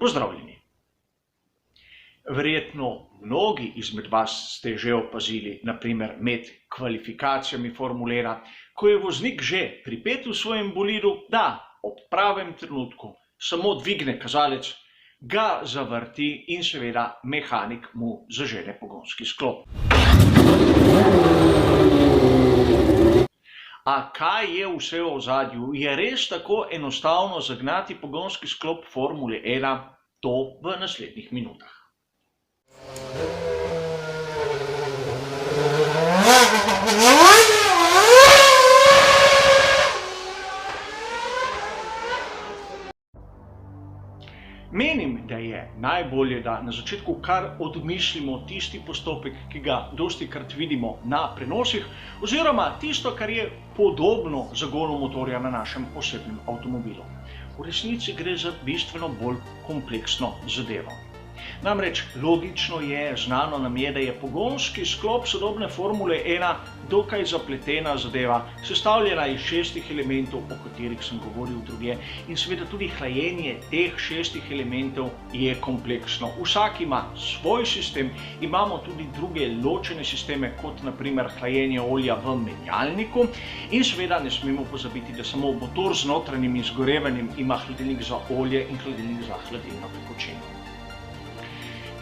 Pozdravljeni! Verjetno mnogi izmed vas ste že opazili, naprimer med kvalifikacijami Formule 1, ko je voznik že pripet v svojem bolidu, da ob pravem trenutku samo dvigne kazalec, ga zavrti in seveda mehanik mu zažene pogonski sklop. A kaj je vse v ozadju? Je res tako enostavno zagnati pogonski sklop Formule 1? To v naslednjih minutah. Menim, da je najbolje, da na začetku kar odmislimo tisti postopek, ki ga dostikrat vidimo na prenosih, oziroma tisto, kar je podobno zagonu motorja na našem osebnem avtomobilu. V resnici gre za bistveno bolj kompleksno zadevo. Namreč logično je, znano nam je, da je pogonski sklop sodobne Formule 1 dokaj zapletena zadeva, sestavljena iz 6 elementov, o katerih sem govoril drugje, in seveda tudi hlajenje teh 6 elementov je kompleksno. Vsak ima svoj sistem, imamo tudi druge ločene sisteme, kot naprimer hlajenje olja v menjalniku, in seveda ne smemo pozabiti, da samo motor z notranjim izgorevanjem ima hladilnik za olje in hladilnik za hladilno tekočino.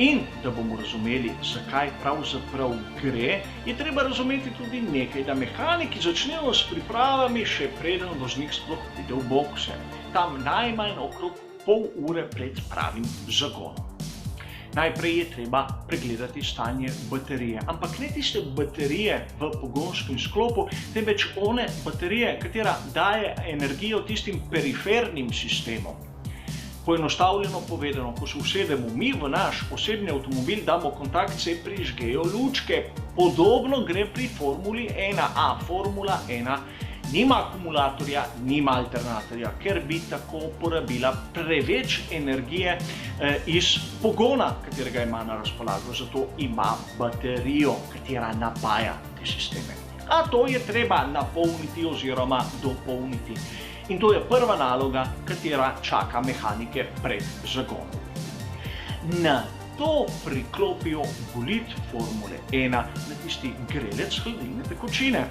In da bomo razumeli, zakaj pravzaprav gre, je treba razumeti tudi nekaj, da mehaniki začnejo s pripravami še preden voznik sploh pride v bokse, tam najmanj okrog pol ure pred pravim zagonom. Najprej je treba pregledati stanje baterije, ampak ne tiste baterije v pogonskem sklopu, temveč one baterije, katera daje energijo tistim perifernim sistemom. Poenostavljeno povedano, ko se usedemo mi v naš osebni avtomobil, damo kontakt, se prižgejo lučke. Podobno gre pri Formuli 1. A Formula 1 nima akumulatorja, nima alternatorja, ker bi tako porabila preveč energije iz pogona, katerega ima na razpolago. Zato ima baterijo, katera napaja te sisteme. A to je treba napolniti oziroma dopolniti. In to je prva naloga, katera čaka mehanike pred zagonom. Na to priklopijo bolid Formule 1 na tisti grelec hladilne tekočine.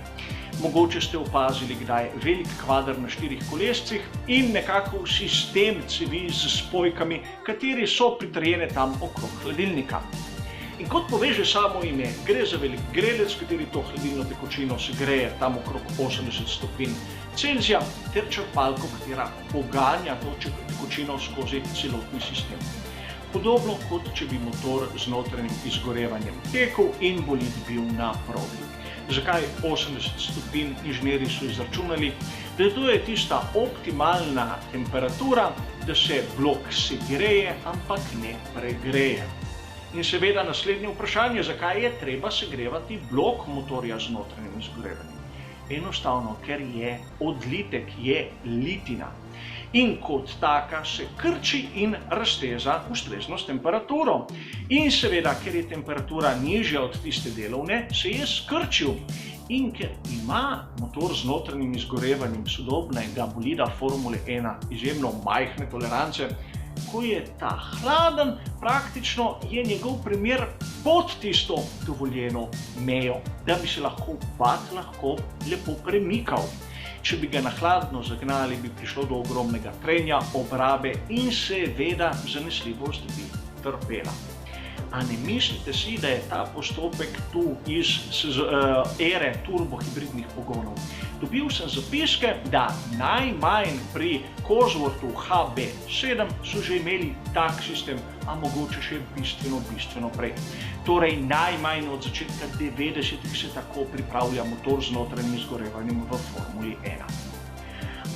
Mogoče ste opazili kdaj velik kvader na 4 kolescih in nekako sistem cevi z spojkami, kateri so pritrjene tam okrog hladilnika. In kot pove že samo ime, gre za velik grelec, kateri to hladilno tekočino segreje tam okrog 80 stopinj Celzija, ter črpalko, katera poganja to tekočino skozi celotni sistem. Podobno kot če bi motor z notranjim izgorevanjem tekel in bolid bil na progi. Zakaj 80 stopinj? Inženirji so izračunali, da to je tista optimalna temperatura, da se blok segreje, ampak ne pregreje. In seveda naslednje vprašanje, zakaj je treba segrevati blok motorja z notranjim izgorevanjem? Enostavno, ker je odlitek, je litina. In kot taka se krči in razteza ustrezno s temperaturo. In seveda, ker je temperatura nižja od tiste delovne, se je skrčil. In ker ima motor z notranjim izgorevanjem sodobnega bolida Formule 1 izjemno majhne tolerance, ko je ta hladen, praktično je njegov primer pod tisto dovoljeno mejo, da bi se lahko lepo premikal. Če bi ga na hladno zagnali, bi prišlo do ogromnega trenja, obrabe in seveda zanesljivost bi trpela. A ne mislite si, da je ta postopek tu iz ere turbohibridnih pogonov? Dobil sem zapiske, da najmanj pri Cosworthu HB7 so že imeli tak sistem, a mogoče še bistveno prej. Torej najmanj od začetka 90-ih se tako pripravlja motor z notranjim izgorevanjem v Formuli 1.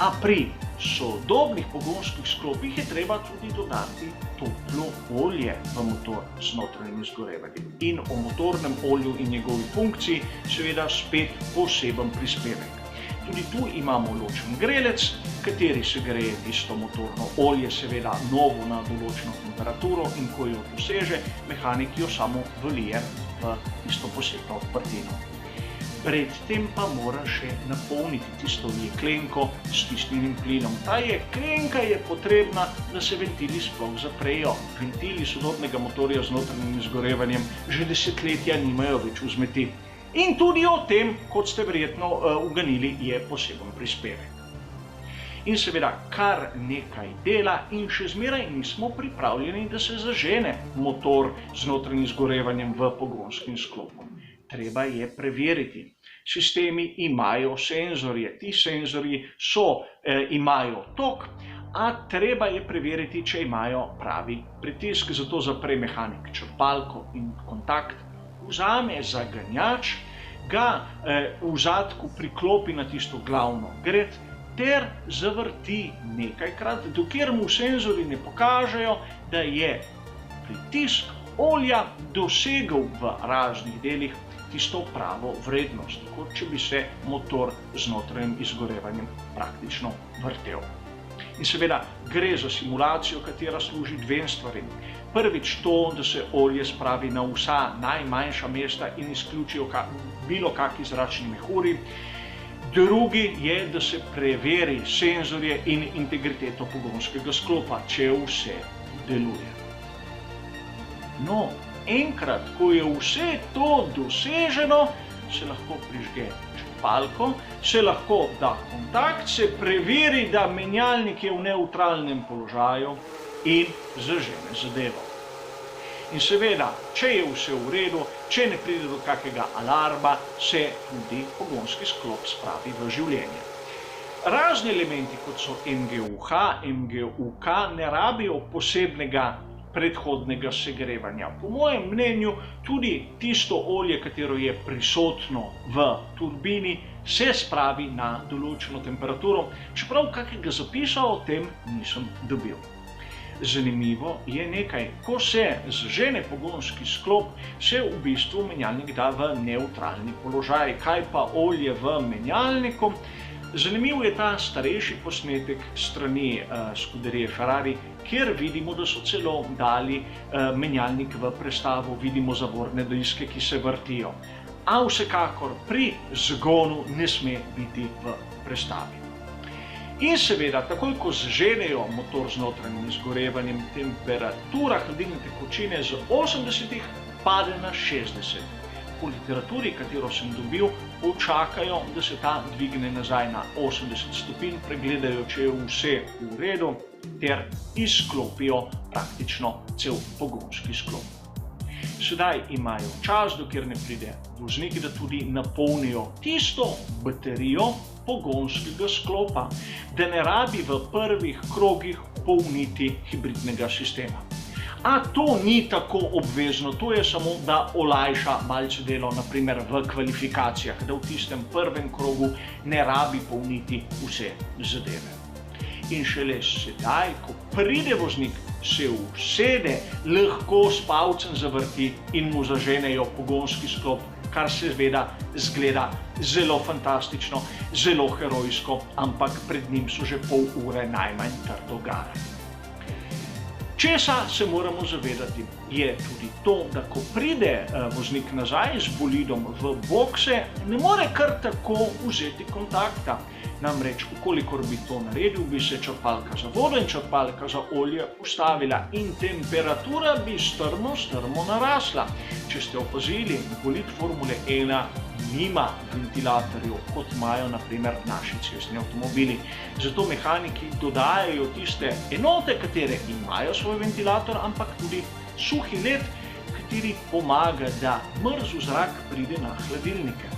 A pri sodobnih pogonskih sklopih je treba tudi dodati toplo olje v motor z notranjim izgorevanjem. In o motornem olju in njegovi funkciji seveda spet poseben prispevek. Tudi tu imamo ločen grelec, kateri segreje tisto motorno olje, seveda novo na določeno temperaturo, in ko jo doseže, mehanik jo samo vlije v tisto posebno odprtino. Predtem pa mora še napolniti tisto jeklenko s stisnjenim plinom. Ta jeklenka je potrebna, da se ventili sploh zaprejo. Ventili sodobnega motorja z notranjim izgorevanjem že desetletja nimajo več vzmeti. In tudi o tem, kot ste verjetno uganili, je poseben prispevek. In seveda kar nekaj dela in še zmeraj nismo pripravljeni, da se zažene motor z notranjim izgorevanjem v pogonskim sklopu. Treba je preveriti. Sistemi imajo senzorje, ti senzorji imajo tok, a treba je preveriti, če imajo pravi pritisk. Zato zapre mehanik črpalko in kontakt, vzame zaganjač, ga v zadku priklopi na tisto glavno gred ter zavrti nekajkrat, dokler mu senzorji ne pokažejo, da je pritisk olja dosegel v raznih delih tisto pravo vrednost, kot če bi se motor z notranjim izgorevanjem praktično vrtel. In seveda gre za simulacijo, katera služi dvem stvarem. Prvič to, da se olje spravi na vsa najmanjša mesta in izključijo bilo kakšni zračni mehurji. Drugi je, da se preveri senzorje in integriteto pogonskega sklopa, če vse deluje. No, enkrat, ko je vse to doseženo, se lahko prižge črpalko, se lahko da kontakt, se preveri, da menjalnik je v nevtralnem položaju in zažene zadevo. In seveda, če je vse v redu, če ne pride do kakega alarma, se tudi pogonski sklop spravi v življenje. Razni elementi, kot so MGU-H, MGU-K, ne rabijo posebnega predhodnega segrevanja. Po mojem mnenju tudi tisto olje, katero je prisotno v turbini, se spravi na določeno temperaturo, čeprav kakega zapisa o tem nisem dobil. Zanimivo je nekaj, ko se zažene pogonski sklop, se v bistvu menjalnik da v nevtralni položaj. Kaj pa olje v menjalniku? Zanimiv je ta starejši posnetek strani Scuderie Ferrari, kjer vidimo, da so celo dali menjalnik v prestavo, vidimo zavorne diske, ki se vrtijo. A vsekakor pri zgonu ne sme biti v prestavi. In seveda, takoj ko zaženejo motor z notranjim izgorevanjem, temperatura hladilne tekočine z 80 pade na 60. Po literaturi, katero sem dobil, počakajo, da se ta dvigne nazaj na 80 stopinj, pregledajo, če je vse v redu, ter izklopijo praktično cel pogonski sklop. Sedaj imajo čas, dokler ne pride voznik, da tudi napolnijo tisto baterijo pogonskega sklopa, da ne rabi v prvih krogih polniti hibridnega sistema. A to ni tako obvezno, to je samo, da olajša malce delo, naprimer v kvalifikacijah, da v tistem prvem krogu ne rabi polniti vse zadeve. In šele sedaj, ko pride voznik, se usede, lahko s palcem zavrti in mu zaženejo pogonski sklop, kar seveda zgleda zelo fantastično, zelo herojsko, ampak pred njim so že pol ure najmanj trdo garali. Česa se moramo zavedati, je tudi to, da ko pride voznik nazaj z bolidom v bokse, ne more kar tako vzeti kontakta. Namreč, ukolikor bi to naredil, bi se črpalka za vodo in črpalka za olje ustavila in temperatura bi strmo narasla. Če ste opazili, bolid Formule 1 nima ventilatorjev, kot imajo naprimer naši cestni avtomobili. Zato mehaniki dodajajo tiste enote, katere imajo svoj ventilator, ampak tudi suhi led, kateri pomaga, da mrzel zrak pride na hladilnike.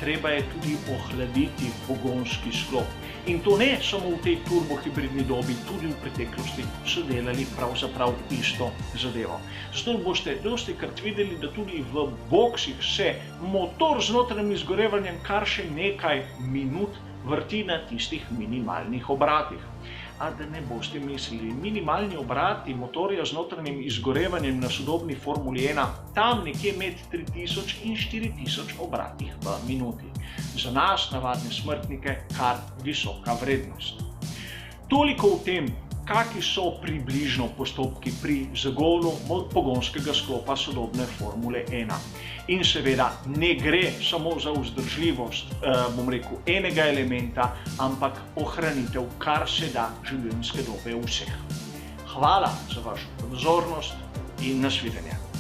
Treba je tudi ohladiti pogonski sklop. In to ne samo v tej turbohibridni dobi, tudi v preteklosti so delali pravzaprav isto zadevo. Zato boste dostikrat videli, da tudi v boksih se motor z notranjim izgorevanjem kar še nekaj minut vrti na tistih minimalnih obratih. A da ne boste mislili, minimalni obrati motorja z notranjim izgorevanjem na sodobni Formuli 1 tam nekje med 3000 in 4000 obratih v minuti. Za nas, navadne smrtnike, kar visoka vrednost. Toliko o tem, kakšni so približno postopki pri zagonu pogonskega sklopa sodobne Formule 1. In seveda ne gre samo za vzdržljivost, enega elementa, ampak ohranitev kar se da življenjske dobe vseh. Hvala za vašo pozornost in nasvidenje.